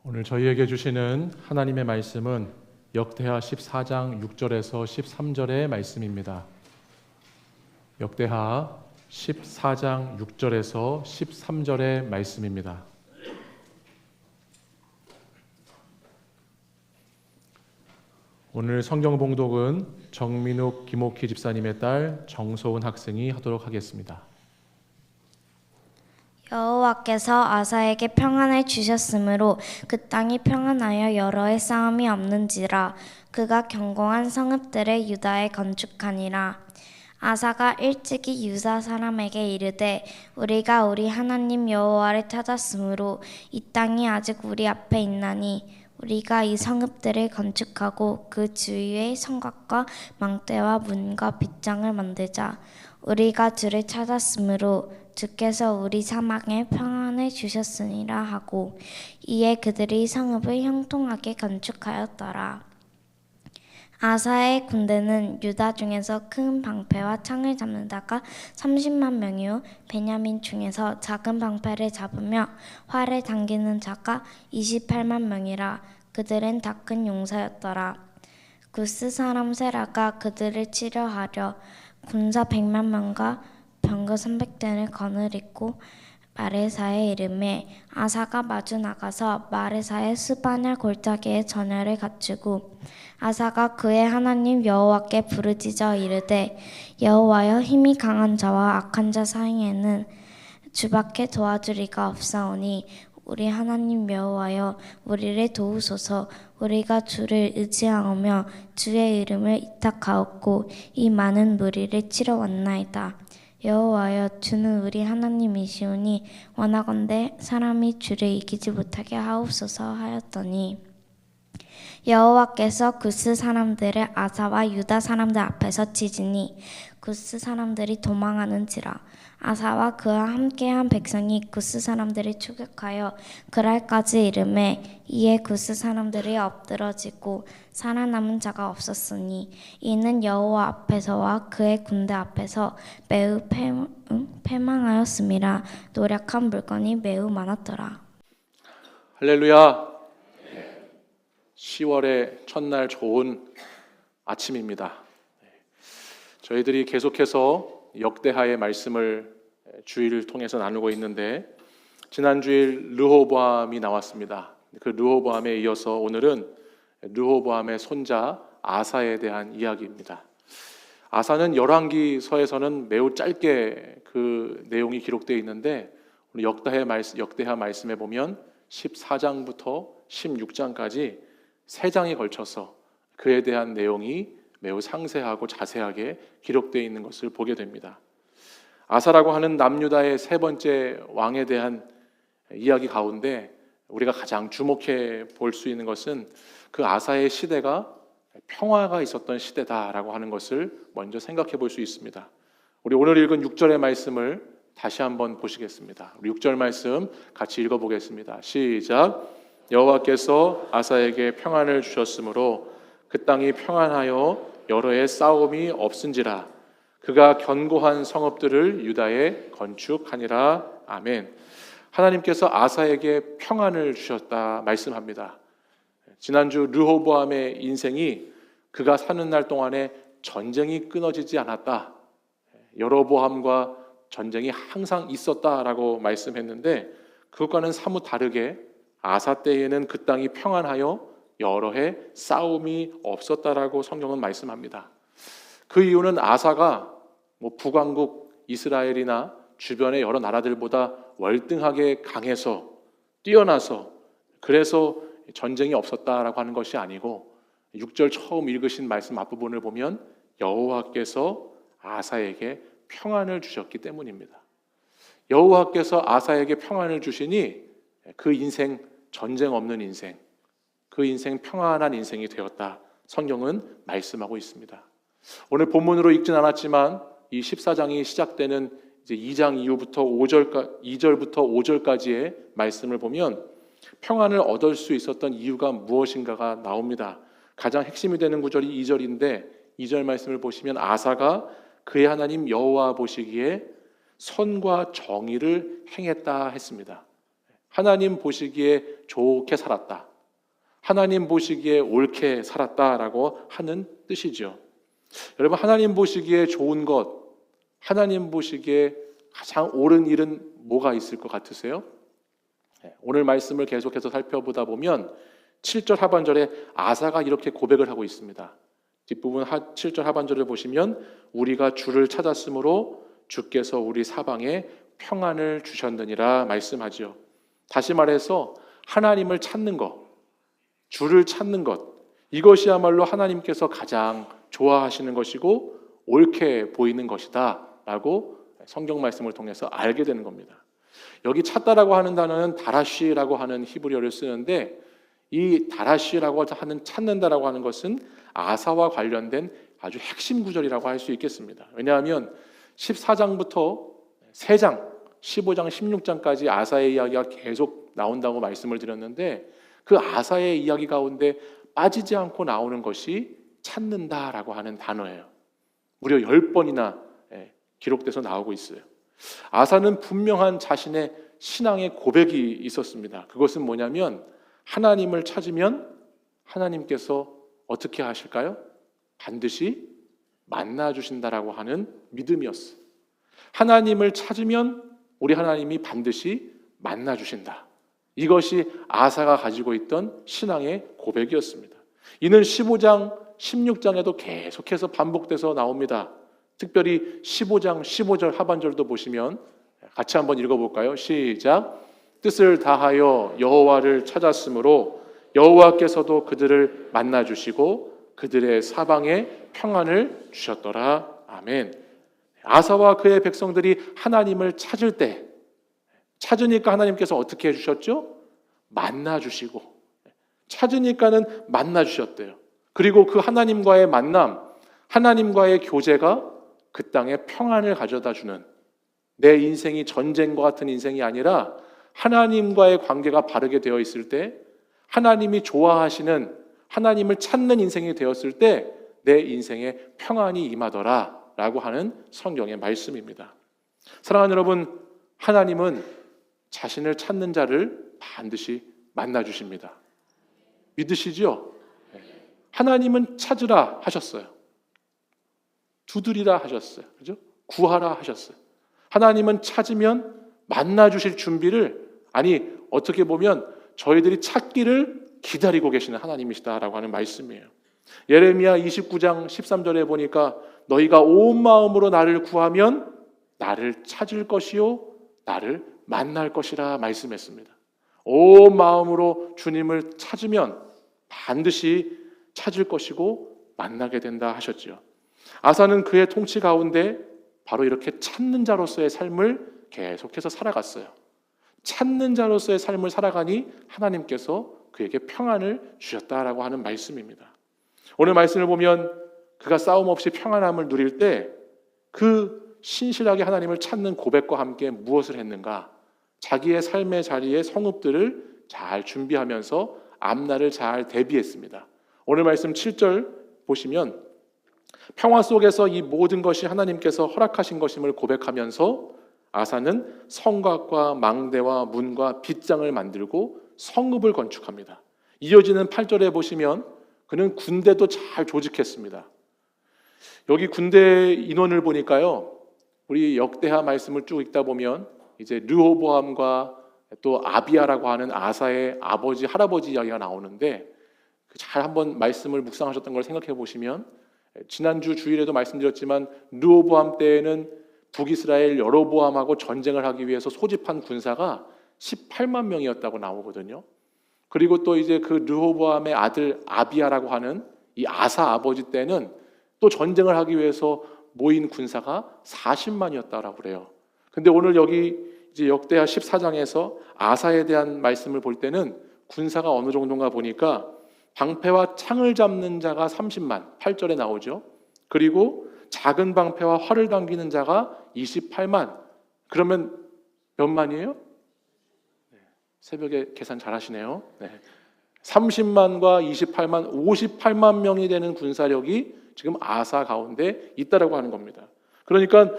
오늘 저희에게 주시는 하나님의 말씀은 역대하 14장 6절에서 13절의 말씀입니다. 역대하 14장 6절에서 13절의 말씀입니다. 오늘 성경 봉독은 정민욱 김옥희 집사님의 딸 정소은 학생이 하도록 하겠습니다. 여호와께서 아사에게 평안을 주셨으므로 그 땅이 평안하여 여러 해 싸움이 없는지라. 그가 견고한 성읍들을 유다에 건축하니라. 아사가 일찍이 유다 사람에게 이르되 우리가 우리 하나님 여호와를 찾았으므로 이 땅이 아직 우리 앞에 있나니 우리가 이 성읍들을 건축하고 그 주위에 성곽과 망대와 문과 빗장을 만들자. 우리가 주를 찾았으므로 주께서 우리 사막에 평안을 주셨으니라 하고, 이에 그들이 성읍을 형통하게 건축하였더라. 아사의 군대는 유다 중에서 큰 방패와 창을 잡는 자가 30만 명이요 베냐민 중에서 작은 방패를 잡으며 활을 당기는 자가 28만 명이라. 그들은 다 큰 용사였더라. 구스 사람 세라가 그들을 치려 하려 군사 100만 명과 병거 300대를 거느리고 마레사에 이르매 아사가 마주 나가서 마레사의 스바냐 골짜기에 전열을 갖추고 아사가 그의 하나님 여호와께 부르짖어 이르되 여호와여, 힘이 강한 자와 악한 자 사이에는 주밖에 도와줄 이가 없사오니 우리 하나님 여호와여, 우리를 도우소서. 우리가 주를 의지하오며 주의 이름을 이탁하옵고 이 많은 무리를 치러 왔나이다. 여호와여, 주는 우리 하나님이시오니 원하건대 사람이 주를 이기지 못하게 하옵소서 하였더니, 여호와께서 구스 사람들을 아사와 유다 사람들 앞에서 치지니 구스 사람들이 도망하는지라. 아사와 그와 함께한 백성이 구스 사람들을 추격하여 그랄까지 이르매 이에 구스 사람들이 엎드러지고 살아남은 자가 없었으니 이는 여호와 앞에서와 그의 군대 앞에서 매우 패망하였음이라. 노력한 물건이 매우 많았더라. 할렐루야. 10월의 첫날 좋은 아침입니다. 저희들이 계속해서 역대하의 말씀을 주일을 통해서 나누고 있는데 지난 주일 르호보암이 나왔습니다. 그 르호보암에 이어서 오늘은 르호보암의 손자 아사에 대한 이야기입니다. 아사는 열왕기서에서는 매우 짧게 그 내용이 기록되어 있는데 오늘 역대하 말씀에 보면 14장부터 16장까지 3장에 걸쳐서 그에 대한 내용이 매우 상세하고 자세하게 기록되어 있는 것을 보게 됩니다. 아사라고 하는 남유다의 3번째 왕에 대한 이야기 가운데 우리가 가장 주목해 볼 수 있는 것은 그 아사의 시대가 평화가 있었던 시대다라고 하는 것을 먼저 생각해 볼 수 있습니다. 우리 오늘 읽은 6절의 말씀을 다시 한번 보시겠습니다. 우리 6절 말씀 같이 읽어보겠습니다. 시작. 여호와께서 아사에게 평안을 주셨으므로 그 땅이 평안하여 여러 해 싸움이 없은지라. 그가 견고한 성읍들을 유다에 건축하니라. 아멘. 하나님께서 아사에게 평안을 주셨다 말씀합니다. 지난주 르호보암의 인생이 그가 사는 날 동안에 전쟁이 끊어지지 않았다, 여로보암과 전쟁이 항상 있었다라고 말씀했는데 그것과는 사뭇 다르게 아사 때에는 그 땅이 평안하여 여러 해 싸움이 없었다라고 성경은 말씀합니다. 그 이유는 아사가 북왕국 이스라엘이나 주변의 여러 나라들보다 월등하게 강해서 뛰어나서 그래서 전쟁이 없었다라고 하는 것이 아니고 6절 처음 읽으신 말씀 앞부분을 보면 여호와께서 아사에게 평안을 주셨기 때문입니다. 여호와께서 아사에게 평안을 주시니 그 인생 전쟁 없는 인생, 그 인생 평안한 인생이 되었다. 성경은 말씀하고 있습니다. 오늘 본문으로 읽진 않았지만 이 14장이 시작되는 이제 2장 이후부터 2절부터 5절까지의 말씀을 보면 평안을 얻을 수 있었던 이유가 무엇인가가 나옵니다. 가장 핵심이 되는 구절이 2절인데 2절 말씀을 보시면 아사가 그의 하나님 여호와 보시기에 선과 정의를 행했다 했습니다. 하나님 보시기에 좋게 살았다, 하나님 보시기에 옳게 살았다라고 하는 뜻이죠. 여러분, 하나님 보시기에 좋은 것, 하나님 보시기에 가장 옳은 일은 뭐가 있을 것 같으세요? 오늘 말씀을 계속해서 살펴보다 보면 7절 하반절에 아사가 이렇게 고백을 하고 있습니다. 뒷부분 7절 하반절을 보시면 우리가 주를 찾았으므로 주께서 우리 사방에 평안을 주셨느니라 말씀하지요. 다시 말해서 하나님을 찾는 것, 주를 찾는 것, 이것이야말로 하나님께서 가장 좋아하시는 것이고 옳게 보이는 것이다 라고 성경 말씀을 통해서 알게 되는 겁니다. 여기 찾다라고 하는 단어는 다라시라고 하는 히브리어를 쓰는데, 이 다라시라고 하는 찾는다라고 하는 것은 아사와 관련된 아주 핵심 구절이라고 할 수 있겠습니다. 왜냐하면 14장부터 3장, 15장, 16장까지 아사의 이야기가 계속 나온다고 말씀을 드렸는데, 그 아사의 이야기 가운데 빠지지 않고 나오는 것이 찾는다라고 하는 단어예요. 무려 10번이나 기록돼서 나오고 있어요. 아사는 분명한 자신의 신앙의 고백이 있었습니다. 그것은 뭐냐면 하나님을 찾으면 하나님께서 어떻게 하실까요? 반드시 만나 주신다라고 하는 믿음이었어요. 하나님을 찾으면 우리 하나님이 반드시 만나 주신다. 이것이 아사가 가지고 있던 신앙의 고백이었습니다. 이는 15장, 16장에도 계속해서 반복돼서 나옵니다. 특별히 15장 15절 하반절도 보시면 같이 한번 읽어볼까요? 시작. 뜻을 다하여 여호와를 찾았으므로 여호와께서도 그들을 만나 주시고 그들의 사방에 평안을 주셨더라. 아멘. 아사와 그의 백성들이 하나님을 찾을 때, 찾으니까 하나님께서 어떻게 해주셨죠? 만나 주시고, 찾으니까는 만나 주셨대요. 그리고 그 하나님과의 만남, 하나님과의 교제가 그 땅에 평안을 가져다 주는, 내 인생이 전쟁과 같은 인생이 아니라 하나님과의 관계가 바르게 되어 있을 때, 하나님이 좋아하시는, 하나님을 찾는 인생이 되었을 때 내 인생에 평안이 임하더라 라고 하는 성경의 말씀입니다. 사랑하는 여러분, 하나님은 자신을 찾는 자를 반드시 만나 주십니다. 믿으시죠? 하나님은 찾으라 하셨어요. 두드리라 하셨어요. 그죠? 구하라 하셨어요. 하나님은 찾으면 만나 주실 준비를, 아니 어떻게 보면 저희들이 찾기를 기다리고 계시는 하나님이시다라고 하는 말씀이에요. 예레미야 29장 13절에 보니까 너희가 온 마음으로 나를 구하면 나를 찾을 것이요 나를 만날 것이라 말씀했습니다. 온 마음으로 주님을 찾으면 반드시 찾을 것이고 만나게 된다 하셨지요. 아사는 그의 통치 가운데 바로 이렇게 찾는 자로서의 삶을 계속해서 살아갔어요. 찾는 자로서의 삶을 살아가니 하나님께서 그에게 평안을 주셨다라고 하는 말씀입니다. 오늘 말씀을 보면 그가 싸움 없이 평안함을 누릴 때 그 신실하게 하나님을 찾는 고백과 함께 무엇을 했는가? 자기의 삶의 자리에 성읍들을 잘 준비하면서 앞날을 잘 대비했습니다. 오늘 말씀 7절 보시면 평화 속에서 이 모든 것이 하나님께서 허락하신 것임을 고백하면서 아사는 성곽과 망대와 문과 빗장을 만들고 성읍을 건축합니다. 이어지는 8절에 보시면 그는 군대도 잘 조직했습니다. 여기 군대 인원을 보니까요, 우리 역대하 말씀을 쭉 읽다 보면 이제 르호보암과 또 아비야라고 하는 아사의 아버지, 할아버지 이야기가 나오는데, 잘 한번 말씀을 묵상하셨던 걸 생각해 보시면 지난주 주일에도 말씀드렸지만 르호보암 때에는 북이스라엘 여로보암하고 전쟁을 하기 위해서 소집한 군사가 18만 명이었다고 나오거든요. 그리고 또 이제 그 르호보암의 아들 아비야라고 하는 이 아사 아버지 때는 또 전쟁을 하기 위해서 모인 군사가 40만이었다라고 그래요. 근데 오늘 여기 이제 역대하 14장에서 아사에 대한 말씀을 볼 때는 군사가 어느 정도인가 보니까 방패와 창을 잡는 자가 30만, 8절에 나오죠. 그리고 작은 방패와 활을 당기는 자가 28만. 그러면 몇 만이에요? 새벽에 계산 잘하시네요. 30만과 28만, 58만 명이 되는 군사력이 지금 아사 가운데 있다라고 하는 겁니다. 그러니까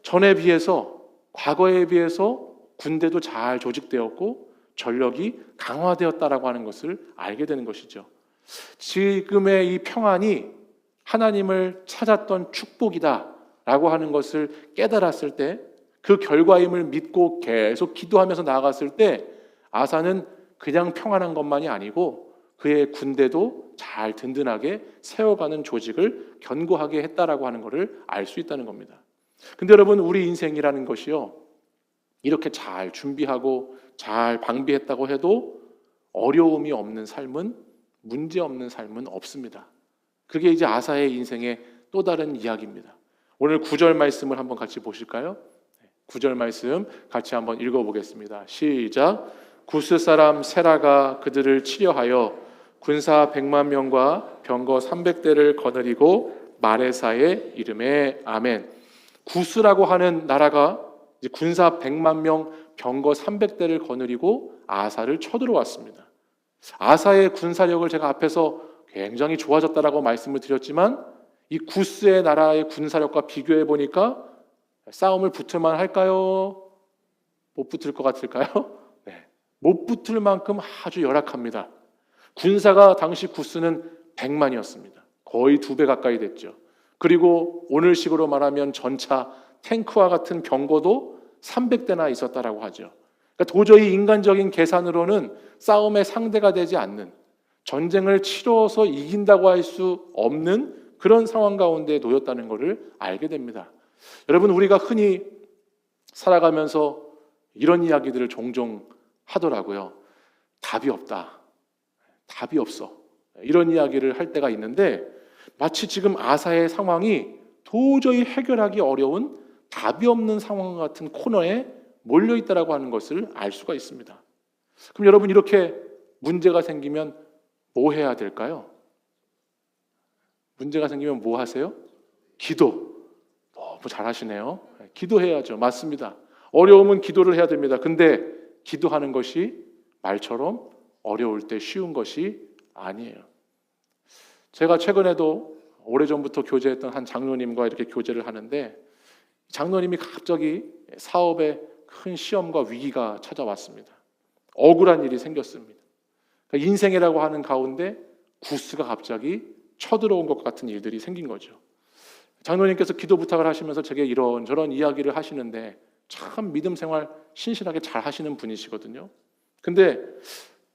전에 비해서, 과거에 비해서 군대도 잘 조직되었고 전력이 강화되었다라고 하는 것을 알게 되는 것이죠. 지금의 이 평안이 하나님을 찾았던 축복이다라고 하는 것을 깨달았을 때, 그 결과임을 믿고 계속 기도하면서 나아갔을 때 아사는 그냥 평안한 것만이 아니고 그의 군대도 잘 든든하게 세워가는 조직을 견고하게 했다라고 하는 것을 알 수 있다는 겁니다. 근데 여러분, 우리 인생이라는 것이요, 이렇게 잘 준비하고 잘 방비했다고 해도 어려움이 없는 삶은, 문제 없는 삶은 없습니다. 그게 이제 아사의 인생의 또 다른 이야기입니다. 오늘 9절 말씀을 한번 같이 보실까요? 9절 말씀 같이 한번 읽어보겠습니다. 시작. 구스 사람 세라가 그들을 치려하여 군사 100만 명과 병거 300대를 거느리고 마레사의 이름에 아멘. 구스라고 하는 나라가 이제 군사 100만 명, 병거 300대를 거느리고 아사를 쳐들어왔습니다. 아사의 군사력을 제가 앞에서 굉장히 좋아졌다라고 말씀을 드렸지만, 이 구스의 나라의 군사력과 비교해 보니까 싸움을 붙을만 할까요? 못 붙을 것 같을까요? 네. 못 붙을 만큼 아주 열악합니다. 군사가 당시 구스는 100만이었습니다. 거의 2배 가까이 됐죠. 그리고 오늘식으로 말하면 전차, 탱크와 같은 병거도 300대나 있었다라고 하죠. 그러니까 도저히 인간적인 계산으로는 싸움의 상대가 되지 않는, 전쟁을 치러서 이긴다고 할 수 없는 그런 상황 가운데 놓였다는 것을 알게 됩니다. 여러분, 우리가 흔히 살아가면서 이런 이야기들을 종종 하더라고요. 답이 없다. 답이 없어. 이런 이야기를 할 때가 있는데, 마치 지금 아사의 상황이 도저히 해결하기 어려운 답이 없는 상황 같은 코너에 몰려있다라고 하는 것을 알 수가 있습니다. 그럼 여러분, 이렇게 문제가 생기면 뭐 해야 될까요? 문제가 생기면 뭐 하세요? 기도. 너무 잘하시네요. 기도해야죠. 맞습니다. 어려우면 기도를 해야 됩니다. 근데 기도하는 것이 말처럼 어려울 때 쉬운 것이 아니에요. 제가 최근에도 오래전부터 교제했던 한 장로님과 이렇게 교제를 하는데, 장로님이 갑자기 사업에 큰 시험과 위기가 찾아왔습니다. 억울한 일이 생겼습니다. 그러니까 인생이라고 하는 가운데 구스가 갑자기 쳐들어온 것 같은 일들이 생긴 거죠. 장로님께서 기도 부탁을 하시면서 제게 이런저런 이야기를 하시는데, 참 믿음 생활 신실하게 잘 하시는 분이시거든요. 근데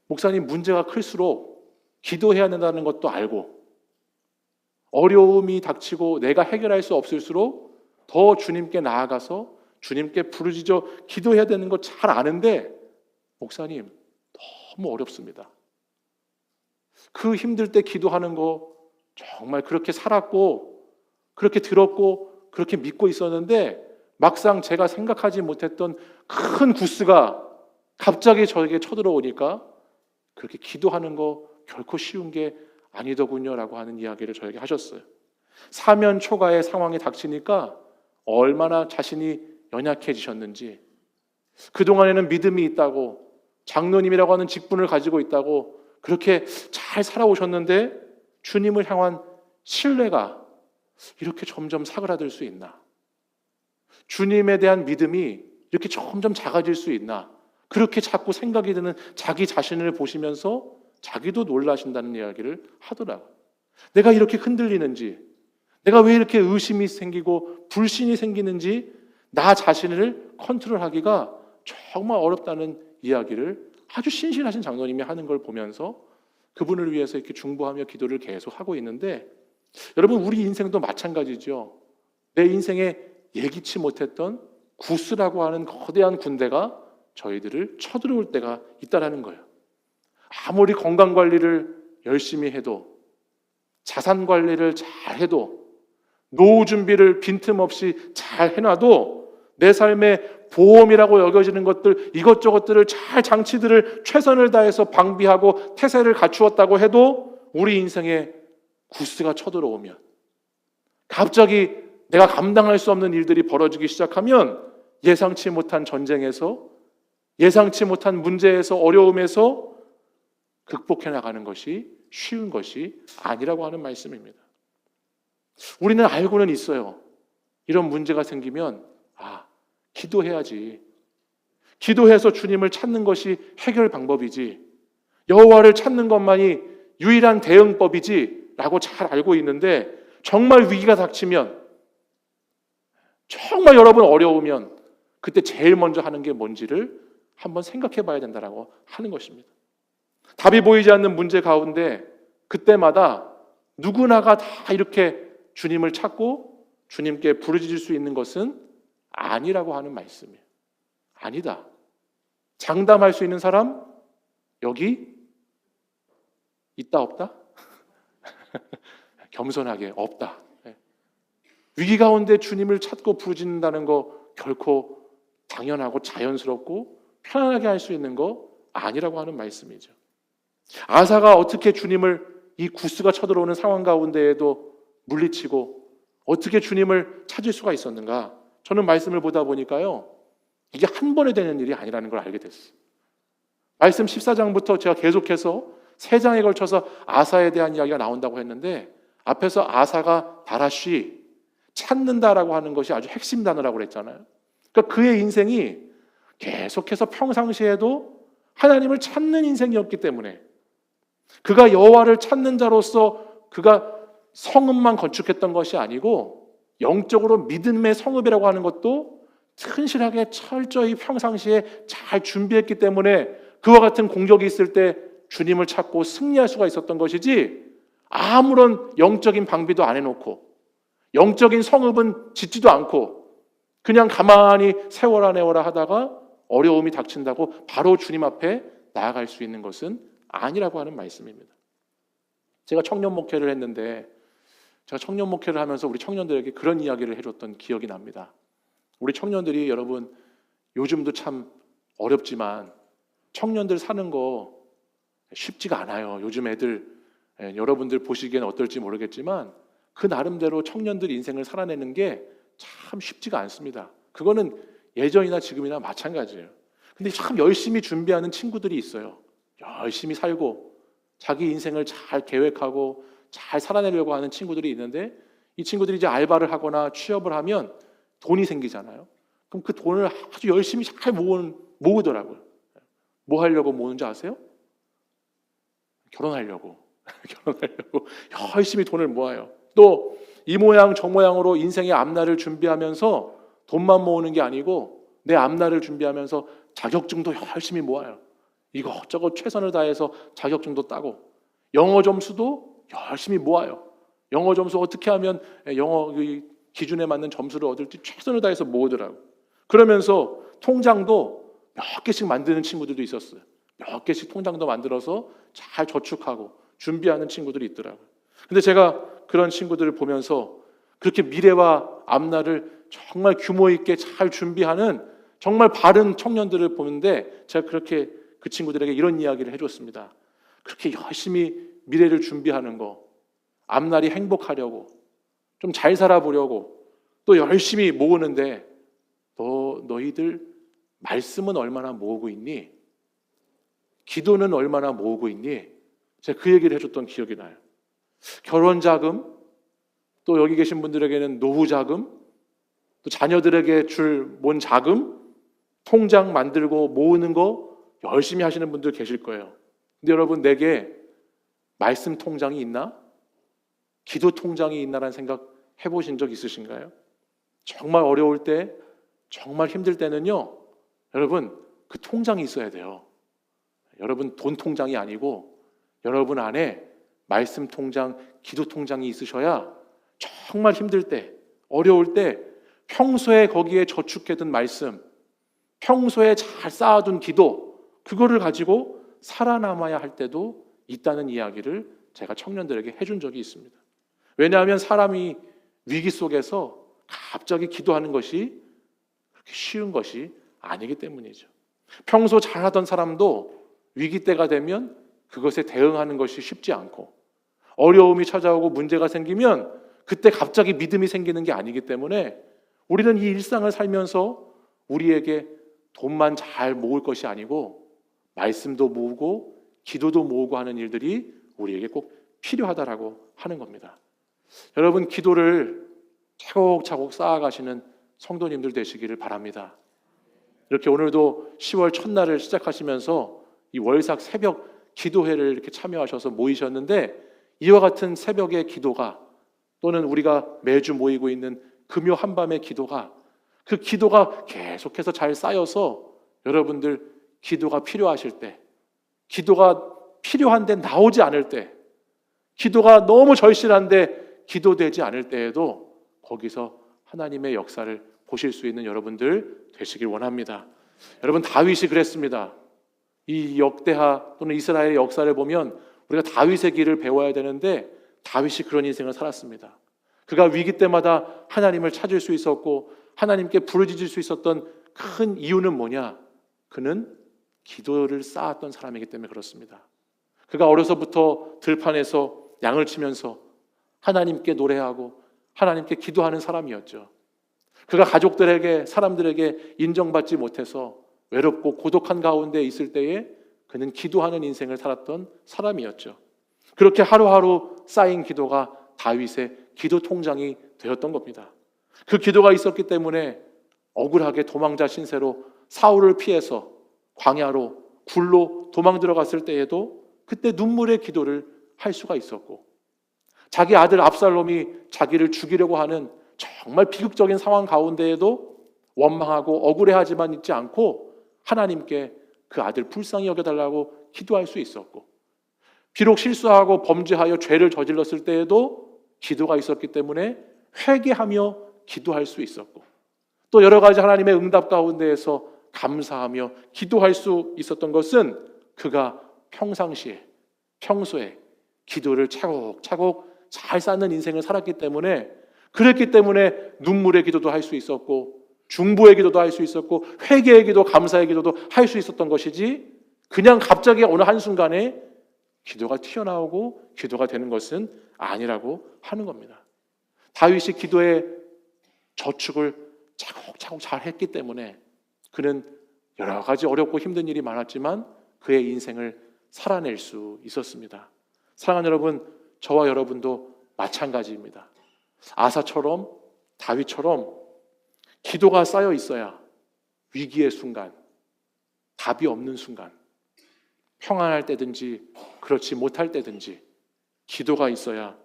목사님, 문제가 클수록 기도해야 된다는 것도 알고, 어려움이 닥치고 내가 해결할 수 없을수록 더 주님께 나아가서 주님께 부르짖어 기도해야 되는 거 잘 아는데, 목사님, 너무 어렵습니다. 그 힘들 때 기도하는 거 정말 그렇게 살았고, 그렇게 들었고, 그렇게 믿고 있었는데, 막상 제가 생각하지 못했던 큰 구스가 갑자기 저에게 쳐들어오니까 그렇게 기도하는 거 결코 쉬운 게 아니더군요 라고 하는 이야기를 저에게 하셨어요. 사면 초가의 상황이 닥치니까 얼마나 자신이 연약해지셨는지, 그동안에는 믿음이 있다고, 장로님이라고 하는 직분을 가지고 있다고 그렇게 잘 살아오셨는데 주님을 향한 신뢰가 이렇게 점점 사그라들 수 있나? 주님에 대한 믿음이 이렇게 점점 작아질 수 있나? 그렇게 자꾸 생각이 드는 자기 자신을 보시면서 자기도 놀라신다는 이야기를 하더라고요. 내가 이렇게 흔들리는지, 내가 왜 이렇게 의심이 생기고 불신이 생기는지 나 자신을 컨트롤하기가 정말 어렵다는 이야기를 아주 신실하신 장로님이 하는 걸 보면서 그분을 위해서 이렇게 중보하며 기도를 계속 하고 있는데, 여러분, 우리 인생도 마찬가지죠. 내 인생에 예기치 못했던 구스라고 하는 거대한 군대가 저희들을 쳐들어올 때가 있다라는 거예요. 아무리 건강관리를 열심히 해도, 자산 관리를 잘 해도, 노후 준비를 빈틈없이 잘 해놔도, 내 삶의 보험이라고 여겨지는 것들, 이것저것들을 잘 장치들을 최선을 다해서 방비하고 태세를 갖추었다고 해도 우리 인생에 구스가 쳐들어오면, 갑자기 내가 감당할 수 없는 일들이 벌어지기 시작하면 예상치 못한 전쟁에서, 예상치 못한 문제에서, 어려움에서 극복해 나가는 것이 쉬운 것이 아니라고 하는 말씀입니다. 우리는 알고는 있어요. 이런 문제가 생기면 기도해야지. 기도해서 주님을 찾는 것이 해결 방법이지, 여호와를 찾는 것만이 유일한 대응법이지 라고 잘 알고 있는데, 정말 위기가 닥치면, 정말 여러분 어려우면 그때 제일 먼저 하는 게 뭔지를 한번 생각해 봐야 된다라고 하는 것입니다. 답이 보이지 않는 문제 가운데 그때마다 누구나가 다 이렇게 주님을 찾고 주님께 부르짖을 수 있는 것은 아니라고 하는 말씀이에요. 아니다. 장담할 수 있는 사람 여기 있다 없다? 겸손하게 없다. 위기 가운데 주님을 찾고 부르짖는다는 거 결코 당연하고 자연스럽고 편안하게 할 수 있는 거 아니라고 하는 말씀이죠. 아사가 어떻게 주님을 이 구스가 쳐들어오는 상황 가운데에도 물리치고 어떻게 주님을 찾을 수가 있었는가? 저는 말씀을 보다 보니까요, 이게 한 번에 되는 일이 아니라는 걸 알게 됐어요. 말씀 14장부터 제가 계속해서 3장에 걸쳐서 아사에 대한 이야기가 나온다고 했는데, 앞에서 아사가 다라쉬, 찾는다라고 하는 것이 아주 핵심 단어라고 그랬잖아요. 그러니까 그의 인생이 계속해서 평상시에도 하나님을 찾는 인생이었기 때문에, 그가 여호와를 찾는 자로서 그가 성읍만 건축했던 것이 아니고 영적으로 믿음의 성읍이라고 하는 것도 튼실하게 철저히 평상시에 잘 준비했기 때문에 그와 같은 공격이 있을 때 주님을 찾고 승리할 수가 있었던 것이지, 아무런 영적인 방비도 안 해놓고 영적인 성읍은 짓지도 않고 그냥 가만히 세워라 내워라 하다가 어려움이 닥친다고 바로 주님 앞에 나아갈 수 있는 것은 아니라고 하는 말씀입니다. 제가 청년 목회를 했는데, 제가 청년 목회를 하면서 우리 청년들에게 그런 이야기를 해줬던 기억이 납니다. 우리 청년들이, 여러분 요즘도 참 어렵지만 청년들 사는 거 쉽지가 않아요. 요즘 애들, 여러분들 보시기엔 어떨지 모르겠지만 그 나름대로 청년들 인생을 살아내는 게 참 쉽지가 않습니다. 그거는 예전이나 지금이나 마찬가지예요. 근데 참 열심히 준비하는 친구들이 있어요. 열심히 살고 자기 인생을 잘 계획하고 잘 살아내려고 하는 친구들이 있는데, 이 친구들이 이제 알바를 하거나 취업을 하면 돈이 생기잖아요. 그럼 그 돈을 아주 열심히 잘 모으더라고요. 뭐 하려고 모으는지 아세요? 결혼하려고. 결혼하려고 열심히 돈을 모아요. 또 이 모양 저 모양으로 인생의 앞날을 준비하면서 돈만 모으는 게 아니고 내 앞날을 준비하면서 자격증도 열심히 모아요. 이것저것 최선을 다해서 자격증도 따고, 영어 점수도 열심히 모아요. 영어 점수 어떻게 하면 영어 기준에 맞는 점수를 얻을지 최선을 다해서 모으더라고요. 그러면서 통장도 몇 개씩 만드는 친구들도 있었어요. 몇 개씩 통장도 만들어서 잘 저축하고 준비하는 친구들이 있더라고요. 근데 제가 그런 친구들을 보면서 그렇게 미래와 앞날을 정말 규모 있게 잘 준비하는 정말 바른 청년들을 보는데, 제가 그렇게 그 친구들에게 이런 이야기를 해줬습니다. 그렇게 열심히 미래를 준비하는 거, 앞날이 행복하려고, 좀 잘 살아보려고 또 열심히 모으는데, 너희들 말씀은 얼마나 모으고 있니? 기도는 얼마나 모으고 있니? 제가 그 얘기를 해줬던 기억이 나요. 결혼 자금, 또 여기 계신 분들에게는 노후 자금, 또 자녀들에게 줄 뭔 자금, 통장 만들고 모으는 거 열심히 하시는 분들 계실 거예요. 근데 여러분, 내게 말씀 통장이 있나? 기도 통장이 있나라는 생각 해보신 적 있으신가요? 정말 어려울 때, 정말 힘들 때는요, 여러분 그 통장이 있어야 돼요. 여러분 돈 통장이 아니고 여러분 안에 말씀 통장, 기도 통장이 있으셔야 정말 힘들 때, 어려울 때 평소에 거기에 저축해둔 말씀, 평소에 잘 쌓아둔 기도, 그거를 가지고 살아남아야 할 때도 있다는 이야기를 제가 청년들에게 해준 적이 있습니다. 왜냐하면 사람이 위기 속에서 갑자기 기도하는 것이 그렇게 쉬운 것이 아니기 때문이죠. 평소 잘하던 사람도 위기 때가 되면 그것에 대응하는 것이 쉽지 않고, 어려움이 찾아오고 문제가 생기면 그때 갑자기 믿음이 생기는 게 아니기 때문에, 우리는 이 일상을 살면서 우리에게 돈만 잘 모을 것이 아니고 말씀도 모으고 기도도 모으고 하는 일들이 우리에게 꼭 필요하다라고 하는 겁니다. 여러분, 기도를 차곡차곡 쌓아가시는 성도님들 되시기를 바랍니다. 이렇게 오늘도 10월 첫날을 시작하시면서 이 월삭 새벽 기도회를 이렇게 참여하셔서 모이셨는데, 이와 같은 새벽의 기도가, 또는 우리가 매주 모이고 있는 금요 한밤의 기도가, 그 기도가 계속해서 잘 쌓여서 여러분들 기도가 필요하실 때, 기도가 필요한데 나오지 않을 때, 기도가 너무 절실한데 기도되지 않을 때에도 거기서 하나님의 역사를 보실 수 있는 여러분들 되시길 원합니다. 여러분, 다윗이 그랬습니다. 이 역대하 또는 이스라엘의 역사를 보면 우리가 다윗의 길을 배워야 되는데, 다윗이 그런 인생을 살았습니다. 그가 위기 때마다 하나님을 찾을 수 있었고 하나님께 부르짖을 수 있었던 큰 이유는 뭐냐? 그는 기도를 쌓았던 사람이기 때문에 그렇습니다. 그가 어려서부터 들판에서 양을 치면서 하나님께 노래하고 하나님께 기도하는 사람이었죠. 그가 가족들에게, 사람들에게 인정받지 못해서 외롭고 고독한 가운데 있을 때에 그는 기도하는 인생을 살았던 사람이었죠. 그렇게 하루하루 쌓인 기도가 다윗의 기도 통장이 되었던 겁니다. 그 기도가 있었기 때문에 억울하게 도망자 신세로 사울을 피해서 광야로, 굴로 도망 들어갔을 때에도 그때 눈물의 기도를 할 수가 있었고, 자기 아들 압살롬이 자기를 죽이려고 하는 정말 비극적인 상황 가운데에도 원망하고 억울해하지만 있지 않고 하나님께 그 아들 불쌍히 여겨달라고 기도할 수 있었고, 비록 실수하고 범죄하여 죄를 저질렀을 때에도 기도가 있었기 때문에 회개하며 기도할 수 있었고, 또 여러 가지 하나님의 응답 가운데에서 감사하며 기도할 수 있었던 것은 그가 평소에 기도를 차곡차곡 잘 쌓는 인생을 살았기 때문에, 그랬기 때문에 눈물의 기도도 할 수 있었고 중보의 기도도 할 수 있었고 회개의 기도, 감사의 기도도 할 수 있었던 것이지, 그냥 갑자기 어느 한순간에 기도가 튀어나오고 기도가 되는 것은 아니라고 하는 겁니다. 다윗이 기도의 저축을 차곡차곡 잘 했기 때문에 그는 여러 가지 어렵고 힘든 일이 많았지만 그의 인생을 살아낼 수 있었습니다. 사랑하는 여러분, 저와 여러분도 마찬가지입니다. 아사처럼, 다윗처럼 기도가 쌓여 있어야 위기의 순간, 답이 없는 순간, 평안할 때든지 그렇지 못할 때든지 기도가 있어야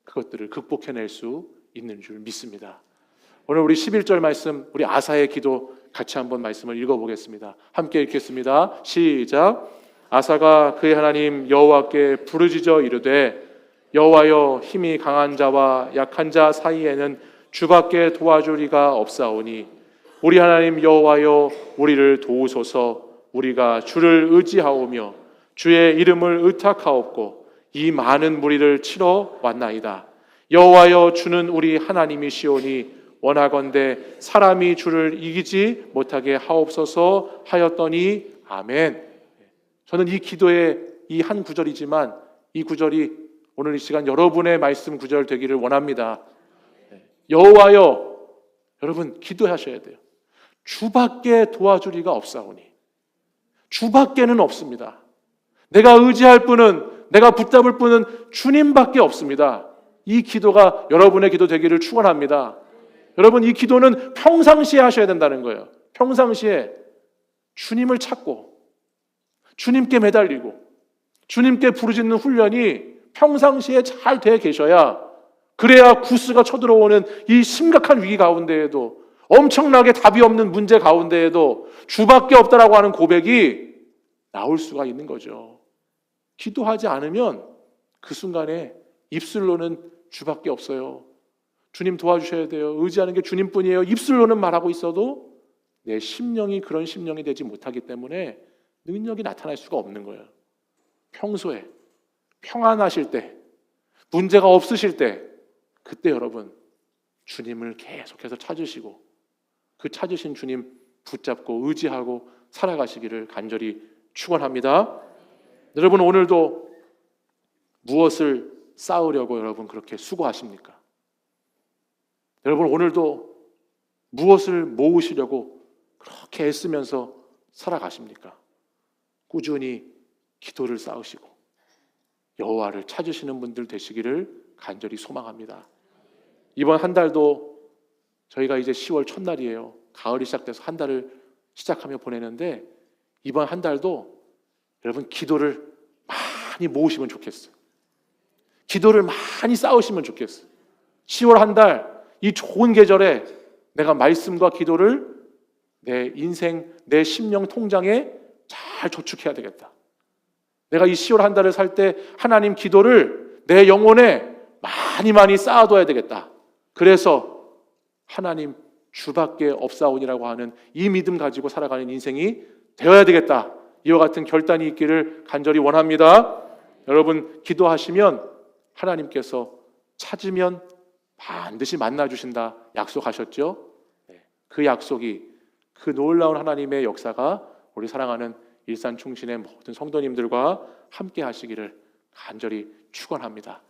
그것들을 극복해낼 수 있는 줄 믿습니다. 오늘 우리 11절 말씀, 우리 아사의 기도 같이 한번 말씀을 읽어보겠습니다. 함께 읽겠습니다. 시작. 아사가 그의 하나님 여호와께 부르짖어 이르되, 여호와여, 힘이 강한 자와 약한 자 사이에는 주밖에 도와줄 이가 없사오니 우리 하나님 여호와여, 우리를 도우소서. 우리가 주를 의지하오며 주의 이름을 의탁하옵고 이 많은 무리를 치러 왔나이다. 여호와여, 주는 우리 하나님이시오니 원하건대 사람이 주를 이기지 못하게 하옵소서 하였더니 아멘. 저는 이 기도의 이 한 구절이지만 이 구절이 오늘 이 시간 여러분의 말씀 구절 되기를 원합니다. 여호와여, 여러분 기도하셔야 돼요. 주밖에 도와줄 이가 없사오니, 주밖에는 없습니다. 내가 의지할 분은, 내가 붙잡을 분은 주님밖에 없습니다. 이 기도가 여러분의 기도 되기를 축원합니다. 여러분, 이 기도는 평상시에 하셔야 된다는 거예요. 평상시에 주님을 찾고 주님께 매달리고 주님께 부르짖는 훈련이 평상시에 잘 돼 계셔야, 그래야 구스가 쳐들어오는 이 심각한 위기 가운데에도, 엄청나게 답이 없는 문제 가운데에도 주밖에 없다라고 하는 고백이 나올 수가 있는 거죠. 기도하지 않으면 그 순간에 입술로는 주밖에 없어요, 주님 도와주셔야 돼요, 의지하는 게 주님뿐이에요, 입술로는 말하고 있어도 내 심령이 그런 심령이 되지 못하기 때문에 능력이 나타날 수가 없는 거예요. 평소에 평안하실 때, 문제가 없으실 때, 그때 여러분 주님을 계속해서 찾으시고 그 찾으신 주님 붙잡고 의지하고 살아가시기를 간절히 축원합니다. 여러분, 오늘도 무엇을 쌓으려고 여러분 그렇게 수고하십니까? 여러분, 오늘도 무엇을 모으시려고 그렇게 애쓰면서 살아가십니까? 꾸준히 기도를 쌓으시고 여호와를 찾으시는 분들 되시기를 간절히 소망합니다. 이번 한 달도 저희가 이제 10월 첫날이에요. 가을이 시작돼서 한 달을 시작하며 보내는데 이번 한 달도 여러분 기도를 많이 모으시면 좋겠어요. 기도를 많이 쌓으시면 좋겠어요. 10월 한 달 이 좋은 계절에 내가 말씀과 기도를 내 인생, 내 심령 통장에 잘 저축해야 되겠다. 내가 이 10월 한 달을 살 때 하나님 기도를 내 영혼에 많이 쌓아둬야 되겠다. 그래서 하나님 주밖에 없사오니라고 하는 이 믿음 가지고 살아가는 인생이 되어야 되겠다. 이와 같은 결단이 있기를 간절히 원합니다. 여러분 기도하시면 하나님께서 찾으면 반드시 만나주신다 약속하셨죠? 그 약속이, 그 놀라운 하나님의 역사가 우리 사랑하는 일산충신의 모든 성도님들과 함께 하시기를 간절히 축원합니다.